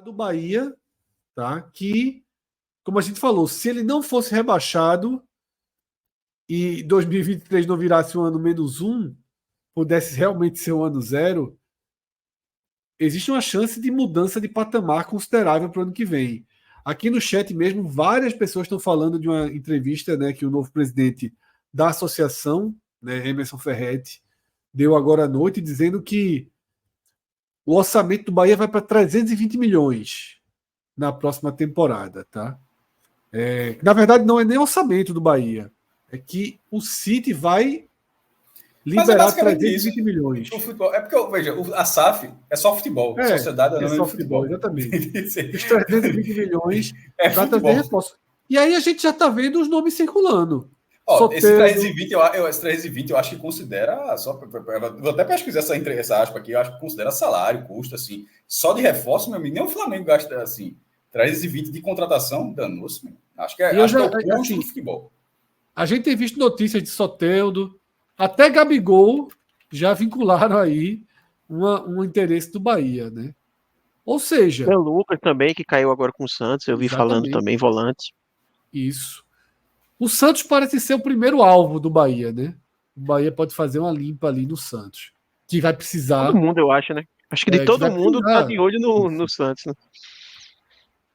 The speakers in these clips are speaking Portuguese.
do Bahia, tá? Que, como a gente falou, se ele não fosse rebaixado e 2023 não virasse um ano -1, pudesse realmente ser um ano zero, existe uma chance de mudança de patamar considerável para o ano que vem. Aqui no chat mesmo, várias pessoas estão falando de uma entrevista, né, que o novo presidente da associação, né, Emerson Ferretti, deu agora à noite, dizendo que o orçamento do Bahia vai para 320 milhões na próxima temporada, tá? Na verdade, não é nem orçamento do Bahia. É que o City vai Mas é liberar basicamente 320 isso. milhões. O futebol, é porque, veja, a SAF é só futebol. Sociedade É Anônima só de futebol, Futebol. exatamente. Os 320 milhões É para trazer futebol. reforço. E aí a gente já está vendo os nomes circulando. Ó, esse Soteldo. 320, esse 320 eu acho que considera. Vou até pesquisar essa aspa aqui, eu acho que considera salário, custo, assim. Só de reforço, meu amigo, nem o Flamengo gasta assim. 320 de contratação, danou-se, meu. Acho que E eu é já, o custo assim, do futebol. a gente tem visto notícias de Soteldo, até Gabigol já vincularam aí um interesse do Bahia, né? Ou Tem seja, o Lucas também, que caiu agora com o Santos, eu vi falando exatamente também, volante. isso. O Santos parece ser o primeiro alvo do Bahia, né? O Bahia pode fazer uma limpa ali no Santos, que vai Todo precisar, mundo, eu acho, né? Acho que de que todo vai mundo tá precisar. de olho no Isso. Santos, né?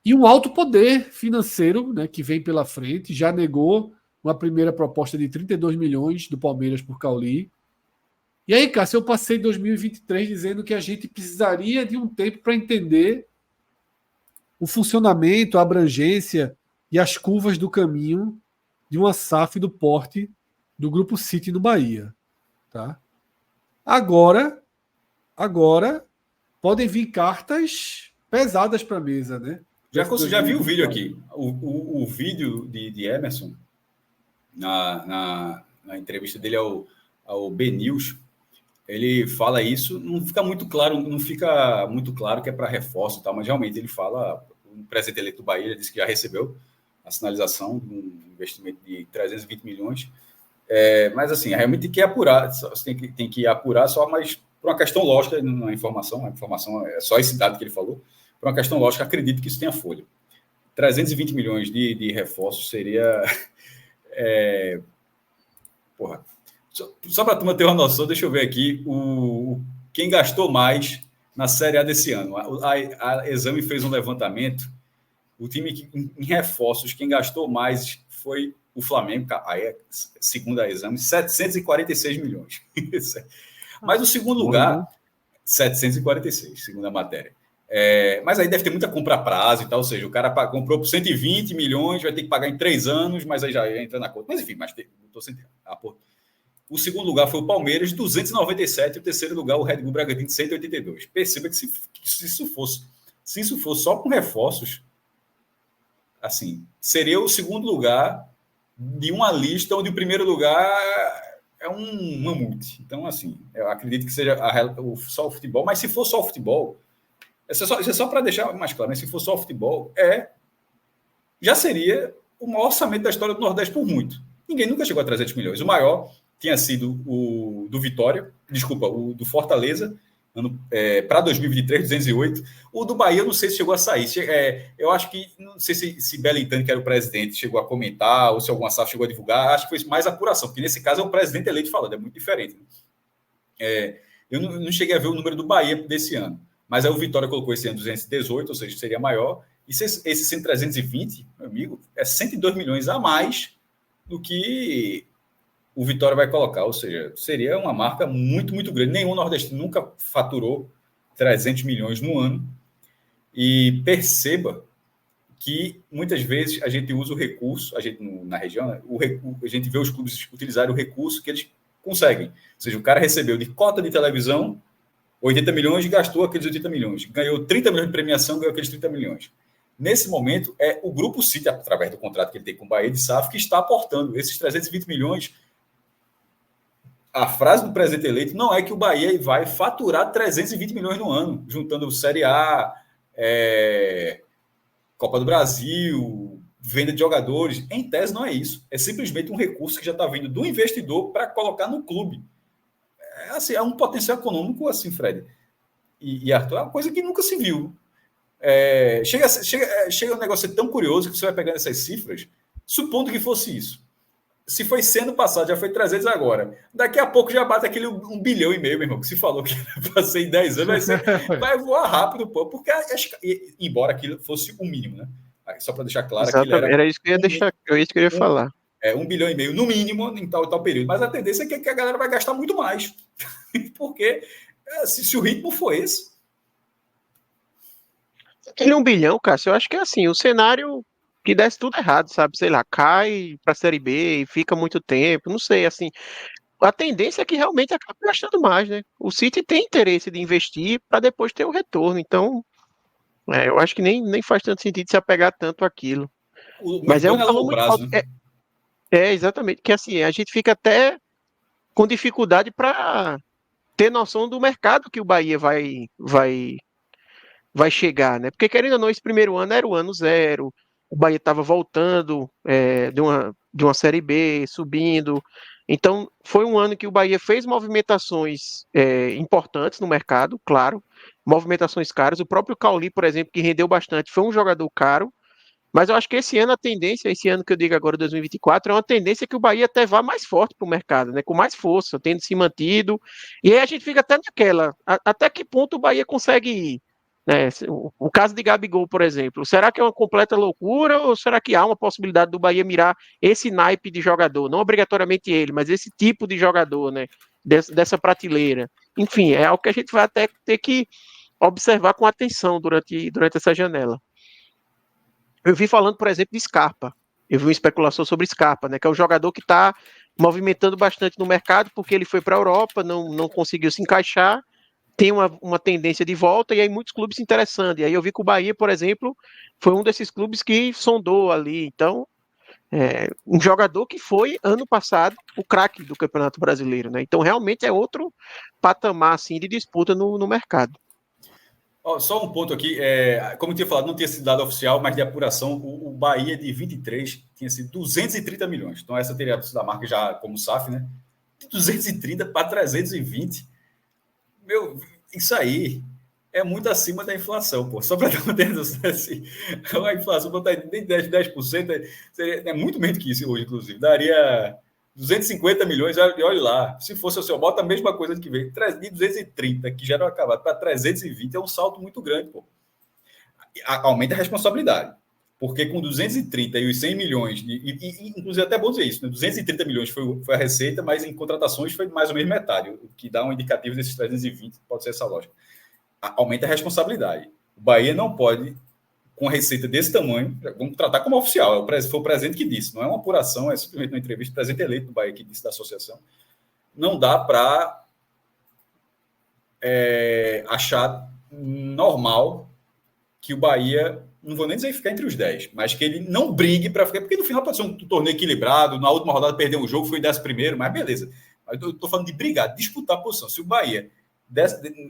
E um alto poder financeiro, né, que vem pela frente, já negou uma primeira proposta de 32 milhões do Palmeiras por Cauli. E aí, Cássio, eu passei 2023 dizendo que a gente precisaria de um tempo para entender o funcionamento, a abrangência e as curvas do caminho de uma SAF do porte do Grupo City no Bahia. Tá? Agora podem vir cartas pesadas para a mesa, né? Já vi o vídeo aqui. O vídeo de Emerson, na entrevista dele ao BNews, ele fala isso, não fica muito claro que é para reforço e tal, mas realmente ele fala, o presidente eleito do Bahia ele disse que já recebeu a sinalização de um investimento de 320 milhões, mas assim, realmente tem que apurar, você tem que apurar só, mas por uma questão lógica, a informação é só esse dado que ele falou, por uma questão lógica, acredito que isso tenha folha. 320 milhões de reforços seria... porra, só para a turma ter uma noção, deixa eu ver aqui quem gastou mais na Série A desse ano. A Exame fez um levantamento. O time em reforços, quem gastou mais foi o Flamengo, aí segundo a Exame, 746 milhões. Mas o segundo lugar, 746, segundo a matéria. Mas aí deve ter muita compra a prazo e tal, ou seja, o cara comprou por 120 milhões, vai ter que pagar em 3 anos, mas aí já entra na conta. Mas enfim, estou sem o segundo lugar foi o Palmeiras, 297, e o terceiro lugar o Red Bull Bragantino, 182. Perceba que se isso fosse só com reforços, assim, seria o segundo lugar de uma lista onde o primeiro lugar é um mamute. Então, assim, eu acredito que seja só o futebol, mas se for só o futebol, isso é só para deixar mais claro, mas se for só o futebol, já seria o maior orçamento da história do Nordeste por muito. Ninguém nunca chegou a 300 milhões. O maior tinha sido o do Vitória, o do Fortaleza, para 2023, 208. O do Bahia, eu não sei se chegou a sair. Eu acho que, não sei se Belintani, que era o presidente, chegou a comentar, ou se alguma SAF chegou a divulgar. Acho que foi mais apuração, porque nesse caso é o presidente eleito falando, é muito diferente. Eu não cheguei a ver o número do Bahia desse ano, mas aí o Vitória colocou esse ano 218, ou seja, seria maior. E esse sendo 320, meu amigo, é 102 milhões a mais do que o Vitória vai colocar, ou seja, seria uma marca muito, muito grande. Nenhum nordestino nunca faturou 300 milhões no ano. E perceba que muitas vezes a gente usa o recurso, na região, né, a gente vê os clubes utilizarem o recurso que eles conseguem. Ou seja, o cara recebeu de cota de televisão 80 milhões e gastou aqueles 80 milhões. Ganhou 30 milhões de premiação, ganhou aqueles 30 milhões. Nesse momento, é o Grupo City, através do contrato que ele tem com o Bahia de SAF, que está aportando esses 320 milhões. A frase do presidente eleito não é que o Bahia vai faturar 320 milhões no ano, juntando Série A, Copa do Brasil, venda de jogadores. Em tese, não é isso. É simplesmente um recurso que já está vindo do investidor para colocar no clube. É um potencial econômico assim, Fred e Arthur, é uma coisa que nunca se viu. Chega um negócio tão curioso que você vai pegando essas cifras, supondo que fosse isso. Se foi sendo passado, já foi 300 agora. Daqui a pouco já bate aquele 1,5 bilhão, meu irmão, que se falou que era para ser em 10 anos, vai voar rápido, pô, porque embora aquilo fosse o mínimo, né? Só para deixar claro que era isso que eu ia deixar, isso que eu ia falar. 1,5 bilhão no mínimo em tal período. Mas a tendência é que a galera vai gastar muito mais. Porque se o ritmo for esse. Aquele 1 bilhão, Cássio, eu acho que é assim, o cenário que desse tudo errado, sabe? Sei lá, cai para a Série B e fica muito tempo, não sei, assim. A tendência é que realmente acabe gastando mais, né? O City tem interesse de investir para depois ter o retorno, então eu acho que nem faz tanto sentido se apegar tanto àquilo. Mas é um valor muito alto. Né? Exatamente, que assim, a gente fica até com dificuldade para ter noção do mercado que o Bahia vai chegar, né? Porque querendo ou não, esse primeiro ano era o ano zero, o Bahia estava voltando de uma Série B, subindo. Então, foi um ano que o Bahia fez movimentações importantes no mercado, claro, movimentações caras. O próprio Cauli, por exemplo, que rendeu bastante, foi um jogador caro. Mas eu acho que esse ano a tendência, esse ano que eu digo agora, 2024, é uma tendência que o Bahia até vá mais forte para o mercado, né? Com mais força, tendo se mantido. E aí a gente fica até naquela, até que ponto o Bahia consegue ir, né? O caso de Gabigol, por exemplo, será que é uma completa loucura ou será que há uma possibilidade do Bahia mirar esse naipe de jogador? Não obrigatoriamente ele, mas esse tipo de jogador, né? Dessa prateleira. Enfim, é algo que a gente vai até ter que observar com atenção durante essa janela. Eu vi falando, por exemplo, de Scarpa. Eu vi uma especulação sobre Scarpa, né? Que é um jogador que está movimentando bastante no mercado, porque ele foi para a Europa, não conseguiu se encaixar, tem uma tendência de volta, e aí muitos clubes se interessando. E aí eu vi que o Bahia, por exemplo, foi um desses clubes que sondou ali. Então, um jogador que foi, ano passado, o craque do Campeonato Brasileiro, né? Então, realmente é outro patamar, assim, de disputa no mercado. Só um ponto aqui, como eu tinha falado, não tinha sido dado oficial, mas de apuração, o Bahia de 23 tinha sido 230 milhões. Então, essa teria sido a marca já como SAF, né? De 230 para 320. Isso aí é muito acima da inflação, pô. Só para dar uma noção, assim, a inflação botar nem 10%, seria muito menos que isso hoje, inclusive. Daria 250 milhões, e olha lá, se fosse o seu, bota a mesma coisa que veio, de 230, que já era acabado, para 320 é um salto muito grande, pô. Aumenta a responsabilidade, porque com 230 e os 100 milhões, inclusive até bom dizer isso, né? 230 milhões foi a receita, mas em contratações foi mais ou menos metade, o que dá um indicativo desses 320, pode ser essa lógica. Aumenta a responsabilidade. O Bahia não pode, com receita desse tamanho, vamos tratar como oficial, foi o presidente que disse, não é uma apuração, é simplesmente uma entrevista, o presidente eleito do Bahia que disse da associação, não dá para achar normal que o Bahia, não vou nem dizer ficar entre os 10, mas que ele não brigue para ficar, porque no final pode ser um torneio equilibrado, na última rodada perdeu um jogo, foi 10º, mas beleza. Mas eu estou falando de brigar, de disputar a posição. Se o Bahia,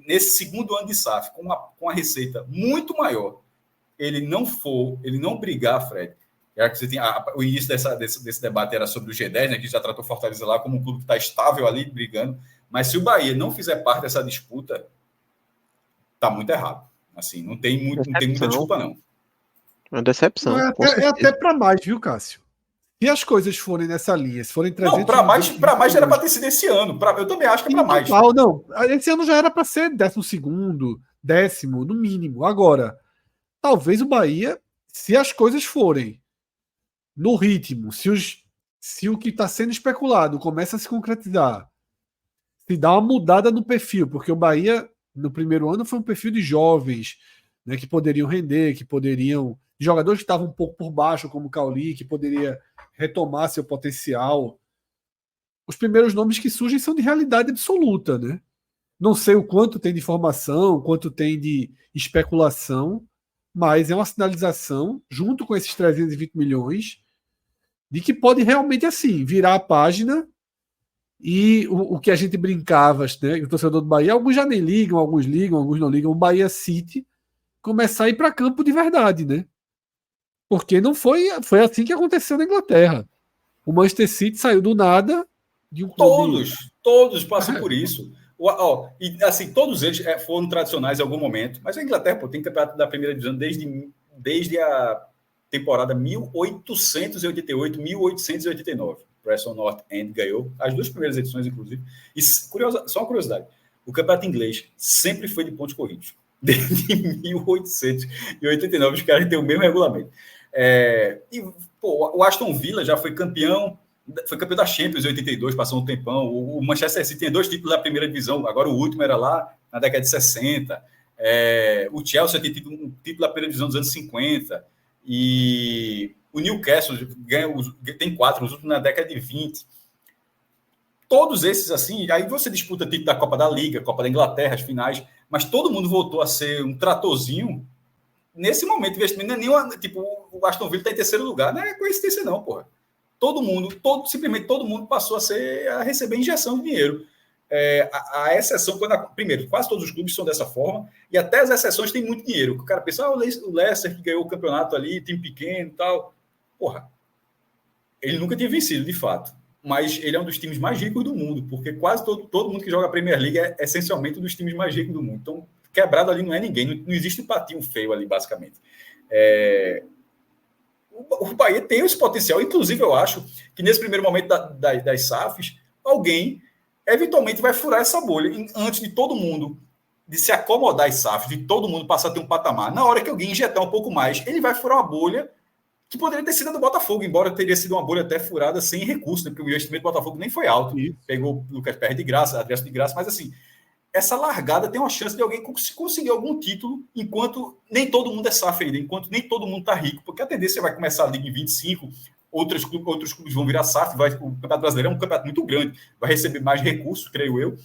nesse segundo ano de SAF, com a receita muito maior, ele não brigar, Fred, já que você tinha, o início desse debate era sobre o G10, né, que já tratou Fortaleza lá como um clube que está estável ali, brigando, mas se o Bahia não fizer parte dessa disputa, está muito errado. Assim, não tem muita desculpa, não. Uma decepção. É até para mais, viu, Cássio? Se as coisas forem nessa linha, se forem 300... Não, para mais era para ter sido esse ano. Eu também acho que é para mais. Não, esse ano já era para ser 12º, 10º, no mínimo. Agora, talvez o Bahia, se as coisas forem no ritmo, se o que está sendo especulado começa a se concretizar, se dá uma mudada no perfil, porque o Bahia, no primeiro ano, foi um perfil de jovens, né, que poderiam render, jogadores que estavam um pouco por baixo, como o Cauli, que poderia retomar seu potencial. Os primeiros nomes que surgem são de realidade absoluta, né? Não sei o quanto tem de informação, o quanto tem de especulação, mas é uma sinalização, junto com esses 320 milhões, de que pode realmente, assim, virar a página e o que a gente brincava, né? O torcedor do Bahia, alguns já nem ligam, alguns não ligam, o Bahia City começar a ir para campo de verdade, né? Porque não foi assim que aconteceu na Inglaterra. O Manchester City saiu do nada de um clube... Todos passam por isso. E assim, todos eles foram tradicionais em algum momento, mas a Inglaterra, pô, tem campeonato da primeira divisão desde a temporada 1888, 1889. Preston North End ganhou as duas primeiras edições, inclusive. E só uma curiosidade: o campeonato inglês sempre foi de pontos corridos. Desde 1889, os caras têm o mesmo regulamento. O Aston Villa já foi campeão da Champions em 82, passou um tempão. O Manchester City tem 2 títulos da primeira divisão, agora o último era lá na década de 60. O Chelsea tem tido um título da primeira divisão dos anos 50. E o Newcastle tem 4, os últimos na década de 20. Todos esses, assim, aí você disputa título da Copa da Liga, Copa da Inglaterra, as finais, mas todo mundo voltou a ser um tratorzinho nesse momento de investimento. Não é nenhuma, tipo, o Aston Villa está em terceiro lugar, não é coincidência não, porra. Simplesmente todo mundo passou a receber injeção de dinheiro. A exceção, primeiro, quase todos os clubes são dessa forma, e até as exceções têm muito dinheiro. O cara pensa, o Leicester que ganhou o campeonato ali, time pequeno e tal. Porra, ele nunca tinha vencido, de fato. Mas ele é um dos times mais ricos do mundo, porque quase todo mundo que joga a Premier League é essencialmente um dos times mais ricos do mundo. Então, quebrado ali não é ninguém, não existe um patinho feio ali, basicamente. O Bahia tem esse potencial, inclusive eu acho que nesse primeiro momento das SAFs, alguém eventualmente vai furar essa bolha, antes de todo mundo, de se acomodar às SAFs, de todo mundo passar a ter um patamar. Na hora que alguém injetar um pouco mais, ele vai furar uma bolha que poderia ter sido a do Botafogo, embora teria sido uma bolha até furada sem recurso, né? Porque o investimento do Botafogo nem foi alto. Isso. Pegou o Lucas Perry de graça, Adriano de graça, mas assim, essa largada tem uma chance de alguém conseguir algum título, enquanto nem todo mundo é SAF ainda, enquanto nem todo mundo está rico, porque a tendência vai começar a liga em 25, outros clubes vão virar SAF, o Campeonato Brasileiro é um campeonato muito grande, vai receber mais recursos, creio eu.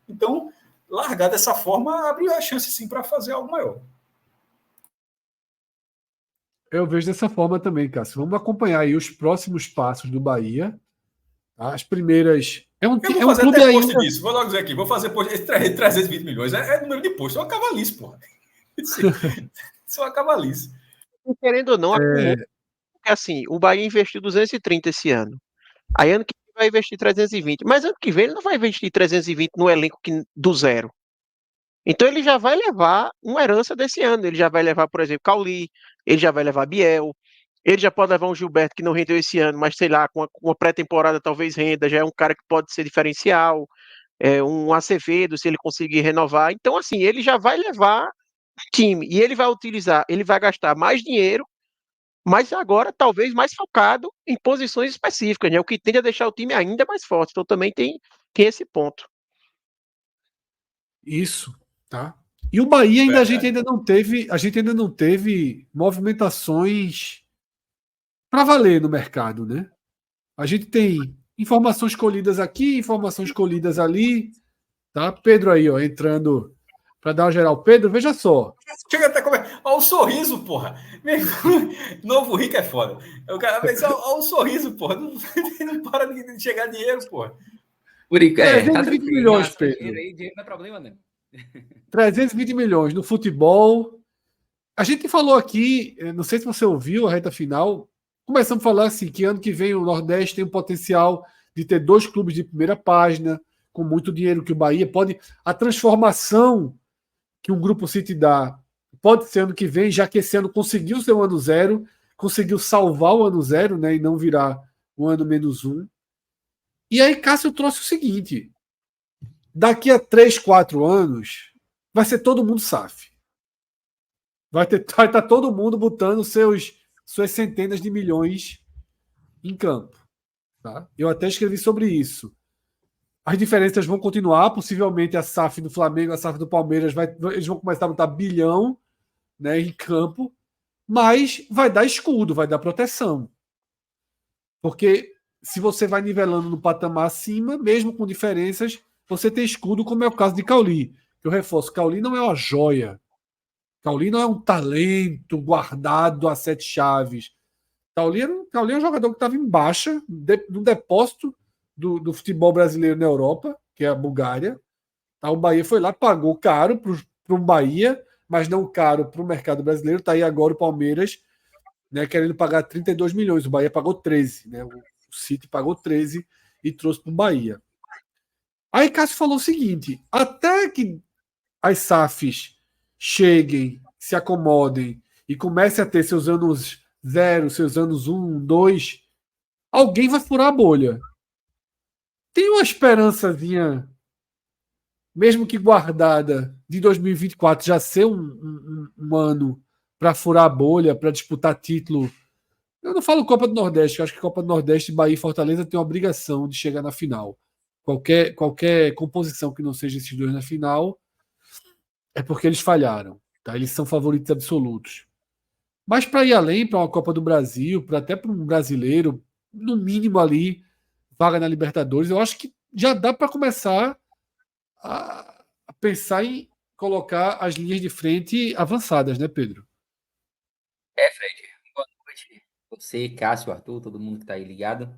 Então, largar dessa forma abre a chance sim para fazer algo maior. Eu vejo dessa forma também, Cássio. Vamos acompanhar aí os próximos passos do Bahia. As primeiras... Eu vou fazer até post disso. Vou logo dizer aqui. Vou fazer post. 320 milhões. É número de post. É uma cavalice, porra. Isso é uma cavalice. Querendo ou não, porque assim, o Bahia investiu 230 esse ano. Aí ano que vem vai investir 320. Mas ano que vem ele não vai investir 320 no elenco do zero. Então ele já vai levar uma herança desse ano. Ele já vai levar, por exemplo, Cauli, ele já vai levar Biel, ele já pode levar um Gilberto que não rendeu esse ano, mas sei lá, com uma pré-temporada talvez renda, já é um cara que pode ser diferencial, um Acevedo, se ele conseguir renovar. Então, assim, ele já vai levar time e ele vai utilizar, ele vai gastar mais dinheiro, mas agora talvez mais focado em posições específicas, né? O que tende a deixar o time ainda mais forte. Então também tem esse ponto. Isso, tá? E o Bahia ainda a gente ainda não teve movimentações para valer no mercado, né? A gente tem informações colhidas aqui, informações colhidas ali, tá? Pedro aí, ó, entrando para dar uma geral. Pedro, veja só. Chega até como é. Olha o sorriso, porra. Novo rico é foda. O cara pensa, olha o sorriso, porra. Não para de chegar dinheiro, porra. Por enquanto, 320 milhões, Pedro. Dinheiro não é problema, né? 320 milhões no futebol. A gente falou aqui, não sei se você ouviu a reta final, começamos a falar assim, que ano que vem o Nordeste tem o potencial de ter 2 clubes de primeira página, com muito dinheiro que o Bahia pode... A transformação que um Grupo City dá pode ser ano que vem, já que esse ano conseguiu ser o ano zero, conseguiu salvar o ano zero, né, e não virar o ano -1. E aí Cássio trouxe o seguinte, daqui a 3, 4 anos vai ser todo mundo SAF. Vai estar todo mundo botando suas centenas de milhões em campo. Tá? Eu até escrevi sobre isso. As diferenças vão continuar, possivelmente a SAF do Flamengo, a SAF do Palmeiras, eles vão começar a botar bilhão, né, em campo, mas vai dar escudo, vai dar proteção. Porque se você vai nivelando no patamar acima, mesmo com diferenças, você tem escudo, como é o caso de Cauli. Eu reforço, Cauli não é uma joia. Cauli não é um talento guardado a 7 chaves. Cauli é um jogador que estava em baixa, no depósito do futebol brasileiro na Europa, que é a Bulgária. Tá, o Bahia foi lá, pagou caro para um Bahia, mas não caro para o mercado brasileiro. Está aí agora o Palmeiras, né, querendo pagar 32 milhões. O Bahia pagou 13. Né, o City pagou 13 e trouxe para o Bahia. Aí Cássio falou o seguinte: até que as SAFs cheguem, se acomodem e comecem a ter seus anos 0, seus anos 1, 2, alguém vai furar a bolha. Tem uma esperançazinha, mesmo que guardada, de 2024 já ser um ano para furar a bolha, para disputar título. Eu não falo Copa do Nordeste, eu acho que Copa do Nordeste, Bahia e Fortaleza tem a obrigação de chegar na final. Qualquer composição que não seja esses dois na final é porque eles falharam. Tá? Eles são favoritos absolutos. Mas para ir além, para uma Copa do Brasil, até para um brasileiro, no mínimo ali, vaga na Libertadores, eu acho que já dá para começar a pensar em colocar as linhas de frente avançadas, né, Pedro? Fred. Boa noite. Você, Cássio, Arthur, todo mundo que está aí ligado.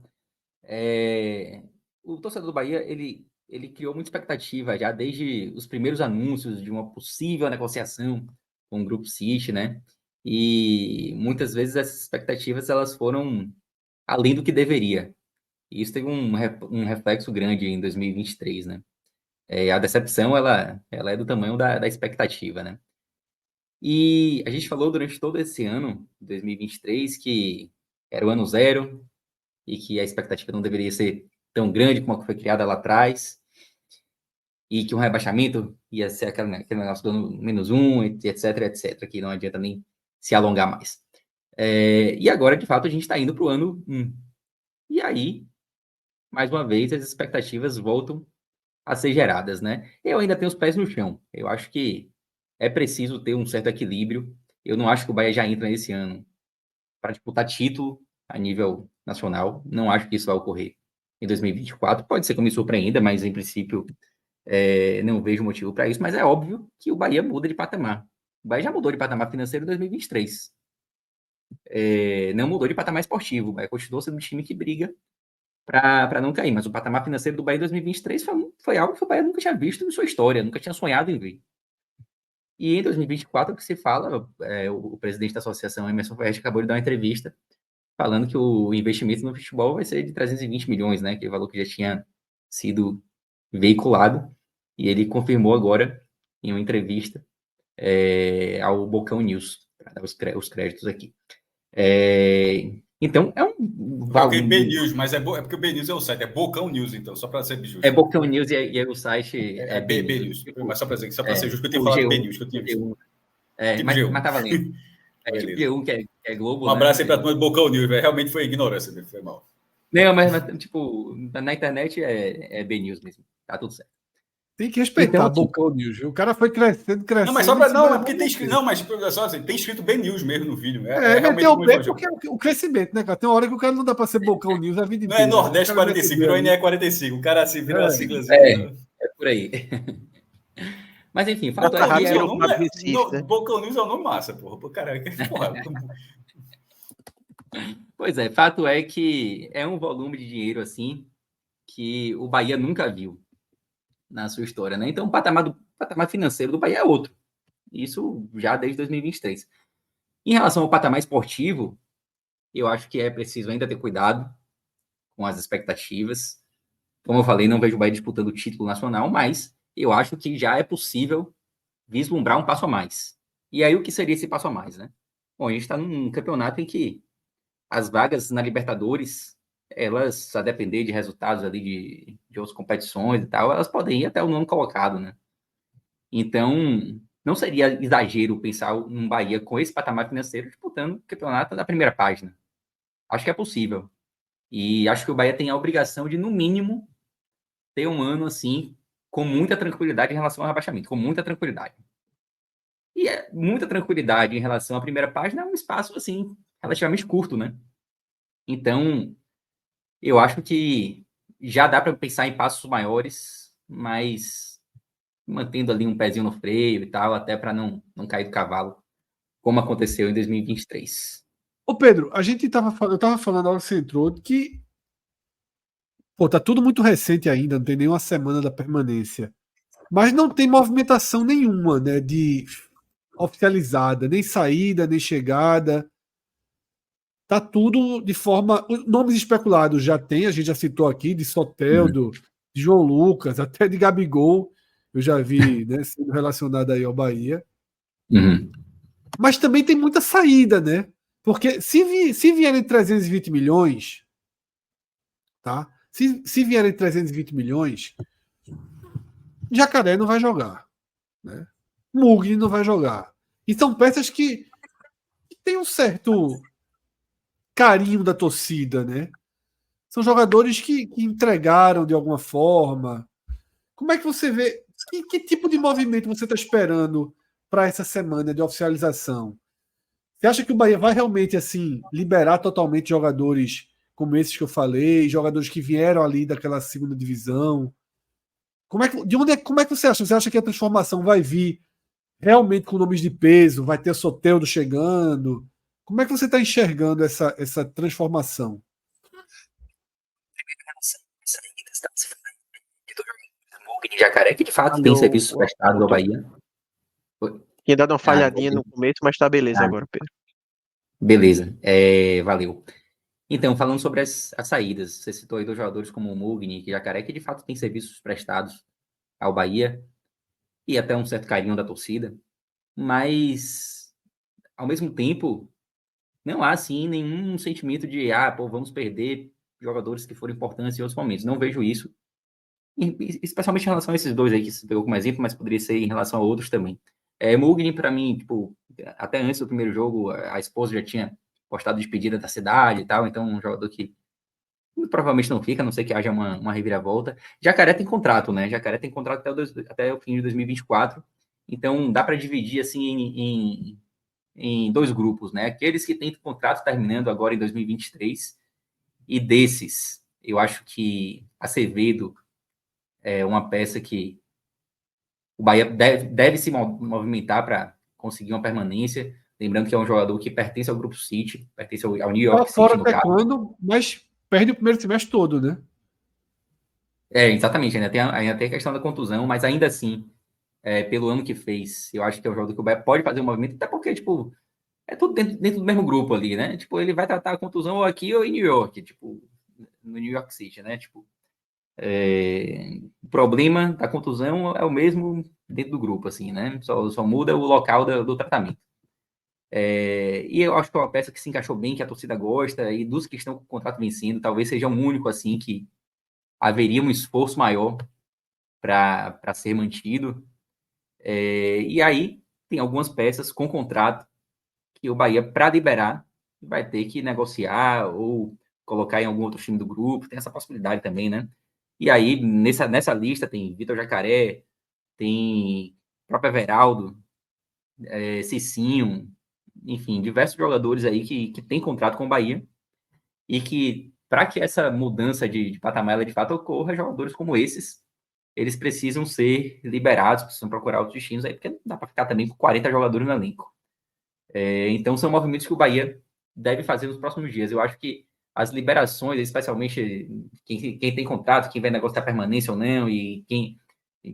O torcedor do Bahia, ele criou muita expectativa já desde os primeiros anúncios de uma possível negociação com o Grupo City, né? E muitas vezes essas expectativas elas foram além do que deveria. E isso teve um reflexo grande em 2023, né? A decepção, ela é do tamanho da expectativa, né? E a gente falou durante todo esse ano, 2023, que era o ano zero e que a expectativa não deveria ser tão grande como a que foi criada lá atrás e que um rebaixamento ia ser aquele negócio do ano -1, etc, que não adianta nem se alongar mais. E agora, de fato, a gente está indo para o ano 1. E aí, mais uma vez, as expectativas voltam a ser geradas, né? Eu ainda tenho os pés no chão. Eu acho que é preciso ter um certo equilíbrio. Eu não acho que o Bahia já entra nesse ano para disputar título a nível nacional. Não acho que isso vai ocorrer em 2024. Pode ser que eu me surpreenda, mas em princípio não vejo motivo para isso. Mas é óbvio que o Bahia muda de patamar. O Bahia já mudou de patamar financeiro em 2023. Não mudou de patamar esportivo. O Bahia continuou sendo um time que briga para não cair. Mas o patamar financeiro do Bahia em 2023 foi algo que o Bahia nunca tinha visto em sua história, nunca tinha sonhado em ver. E em 2024, o que se fala, o presidente da associação, Emerson Ferretti, acabou de dar uma entrevista falando que o investimento no futebol vai ser de 320 milhões, né? Que é o valor que já tinha sido veiculado. E ele confirmou agora, em uma entrevista, ao Bocão News, para dar os créditos aqui. Então, é um valor. B-News, mas é porque o B-News é o site, é Bocão News, então, só para ser justo. É Bocão News e o site é B-News. Mas só para dizer, só para ser justo, que eu tinha falado B-News, que eu tinha visto. Mas tá valendo. Tipo G1, que é Globo. Um abraço aí para a turma do Bocão News, realmente foi ignorância, foi mal. Não, mas tipo, na internet é B-News mesmo, tá tudo certo. Tem que respeitar Bocão News. O cara foi crescendo. Não, mas só para. Não, é porque tem escrito. Não, mas só assim, tem escrito B-News mesmo no vídeo. Realmente o B porque é o crescimento, né, cara? Tem uma hora que o cara não dá para ser Bocão News a vida inteira. Não é Nordeste 45, virou NE 45. O cara assim virou a sigla. É por aí. Mas enfim, fato é que Bocão News é um nome massa, porra. Caralho, porra. Pois é, fato é que é um volume de dinheiro assim que o Bahia nunca viu na sua história, né? Então o patamar financeiro do Bahia é outro. Isso já desde 2023. Em relação ao patamar esportivo, eu acho que é preciso ainda ter cuidado com as expectativas. Como eu falei, não vejo o Bahia disputando o título nacional, mas eu acho que já é possível vislumbrar um passo a mais. E aí o que seria esse passo a mais, né? Bom, a gente está num campeonato em que as vagas na Libertadores, elas, a depender de resultados ali de outras competições e tal, elas podem ir até o 9º colocado, né? Então, não seria exagero pensar num Bahia com esse patamar financeiro disputando o campeonato da primeira página. Acho que é possível. E acho que o Bahia tem a obrigação de, no mínimo, ter um ano assim, com muita tranquilidade em relação ao rebaixamento, com muita tranquilidade. E muita tranquilidade em relação à primeira página é um espaço, assim, relativamente curto, né? Então, eu acho que já dá para pensar em passos maiores, mas mantendo ali um pezinho no freio e tal, até para não cair do cavalo, como aconteceu em 2023. Ô Pedro, eu estava falando na hora que você entrou que tá tudo muito recente ainda, não tem nem uma semana da permanência. Mas não tem movimentação nenhuma, né, de oficializada, nem saída, nem chegada. Tá tudo de forma. Nomes especulados já tem, a gente já citou aqui, de Soteldo, de João Lucas, até de Gabigol, eu já vi, né, sendo relacionado aí ao Bahia. Uhum. Mas também tem muita saída, né? Porque se vierem 320 milhões, tá? Se vierem 320 milhões, Jacaré não vai jogar, né? Mugni não vai jogar. E são peças que têm um certo carinho da torcida, né? São jogadores que entregaram de alguma forma. Como é que você vê? Que tipo de movimento você está esperando para essa semana de oficialização? Você acha que o Bahia vai realmente assim liberar totalmente jogadores como esses que eu falei, jogadores que vieram ali daquela segunda divisão? Como é que você acha? Você acha que a transformação vai vir realmente com nomes de peso? Vai ter Soteldo chegando? Como é que você está enxergando essa transformação? De Jacaré, que de fato tem Falhou. serviços prestados ao Bahia. Tinha dado uma Ah, falhadinha no começo, mas tá beleza ah, agora, Pedro. beleza, valeu. Então, falando sobre as saídas, você citou aí dois jogadores como o Mugni e Jacaré, que de fato tem serviços prestados ao Bahia e até um certo carinho da torcida, mas, ao mesmo tempo, não há, assim, nenhum sentimento de, pô, vamos perder jogadores que foram importantes em outros momentos. Não vejo isso, especialmente em relação a esses dois aí que você pegou como exemplo, mas poderia ser em relação a outros também. Mugni, para mim, tipo, até antes do primeiro jogo, a esposa já tinha postado despedida da cidade e tal, então um jogador que provavelmente não fica, a não ser que haja uma reviravolta. Jacaré tem contrato, né? Jacaré tem contrato até o fim de 2024, então dá para dividir assim em dois grupos, né? Aqueles que têm contrato terminando agora em 2023, e desses, eu acho que Acevedo é uma peça que o Bahia deve se movimentar para conseguir uma permanência. Lembrando que é um jogador que pertence ao Grupo City, pertence ao New Tá York fora City, no até caso. quando, mas perde o primeiro semestre todo, né? Exatamente, ainda tem a questão da contusão, mas ainda assim, pelo ano que fez, eu acho que é um jogador que o Bahia pode fazer um movimento, até porque, tipo, é tudo dentro do mesmo grupo ali, né? Tipo, ele vai tratar a contusão ou aqui ou em New York, tipo, no New York City, né? Tipo, o problema da contusão é o mesmo dentro do grupo, assim, né? Só muda o local do tratamento. E eu acho que é uma peça que se encaixou bem, que a torcida gosta, e dos que estão com o contrato vencendo, talvez seja um único, assim, que haveria um esforço maior para ser mantido. E aí, tem algumas peças com contrato que o Bahia, para liberar, vai ter que negociar ou colocar em algum outro time do grupo, tem essa possibilidade também, né? E aí, nessa lista, tem Vitor Jacaré, tem o próprio Everaldo, Cicinho, enfim, diversos jogadores aí que têm contrato com o Bahia e que, para que essa mudança de patamar de fato ocorra, jogadores como esses, eles precisam ser liberados, precisam procurar outros destinos aí, porque não dá para ficar também com 40 jogadores no elenco. Então, são movimentos que o Bahia deve fazer nos próximos dias. Eu acho que as liberações, especialmente quem tem contrato, quem vai negociar permanência ou não, e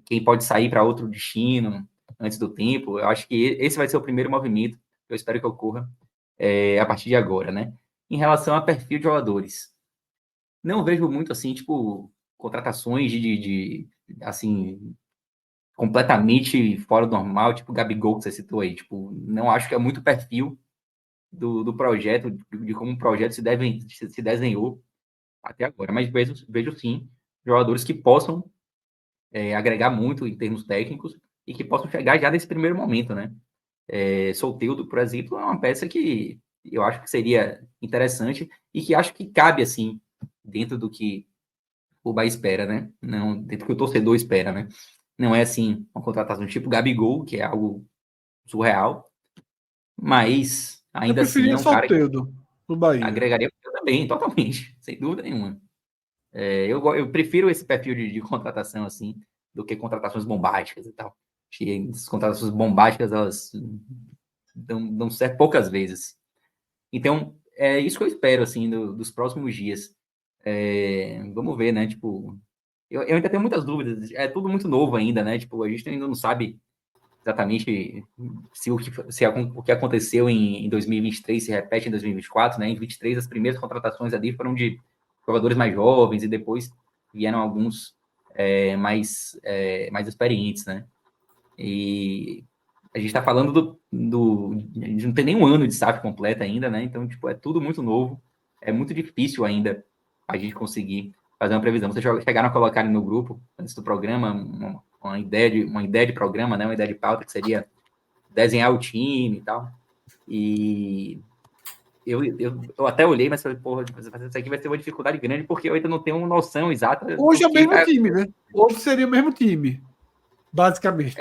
quem pode sair para outro destino antes do tempo, eu acho que esse vai ser o primeiro movimento que eu espero que ocorra a partir de agora, né? Em relação a perfil de jogadores, não vejo muito assim, tipo, contratações assim, completamente fora do normal, tipo Gabigol que você citou aí, tipo, não acho que é muito perfil do projeto, de como o projeto se desenhou até agora, mas vejo sim jogadores que possam agregar muito em termos técnicos e que possam chegar já nesse primeiro momento, né? Soteldo, por exemplo, é uma peça que eu acho que seria interessante e que acho que cabe, assim, dentro do que o Bahia espera, né? Não, dentro do que o torcedor espera, né? Não é, assim, uma contratação tipo Gabigol, que é algo surreal, mas Eu ainda assim preferia é um cara que Soteldo no Bahia. agregaria também, totalmente, sem dúvida nenhuma. Eu prefiro esse perfil de contratação, assim, do que contratações bombásticas e tal. Que as contratações bombásticas, elas dão certo poucas vezes. Então, é isso que eu espero, assim, dos próximos dias. Vamos ver, né? Tipo, eu ainda tenho muitas dúvidas. É tudo muito novo ainda, né? Tipo, a gente ainda não sabe exatamente se o que aconteceu em 2023 se repete em 2024, né? Em 2023, as primeiras contratações ali foram de jogadores mais jovens e depois vieram alguns mais experientes, né? E a gente está falando a gente não tem nem um ano de SAF completa ainda, né? Então, tipo, é tudo muito novo. É muito difícil ainda a gente conseguir fazer uma previsão. Vocês chegaram a colocar ali no grupo, antes do programa, uma ideia de programa, né? Uma ideia de pauta, que seria desenhar o time e tal. E eu até olhei, mas falei, porra, isso aqui vai ser uma dificuldade grande, porque eu ainda não tenho noção exata. Hoje é o mesmo time, né? Hoje seria o mesmo time, basicamente.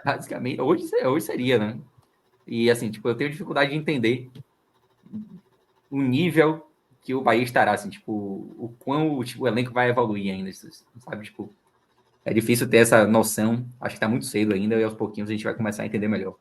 Basicamente, hoje seria, né? E assim, tipo, eu tenho dificuldade de entender o nível que o Bahia estará, assim, tipo, o quão tipo, o elenco vai evoluir ainda, sabe? Tipo, é difícil ter essa noção. Acho que tá muito cedo ainda e aos pouquinhos a gente vai começar a entender melhor.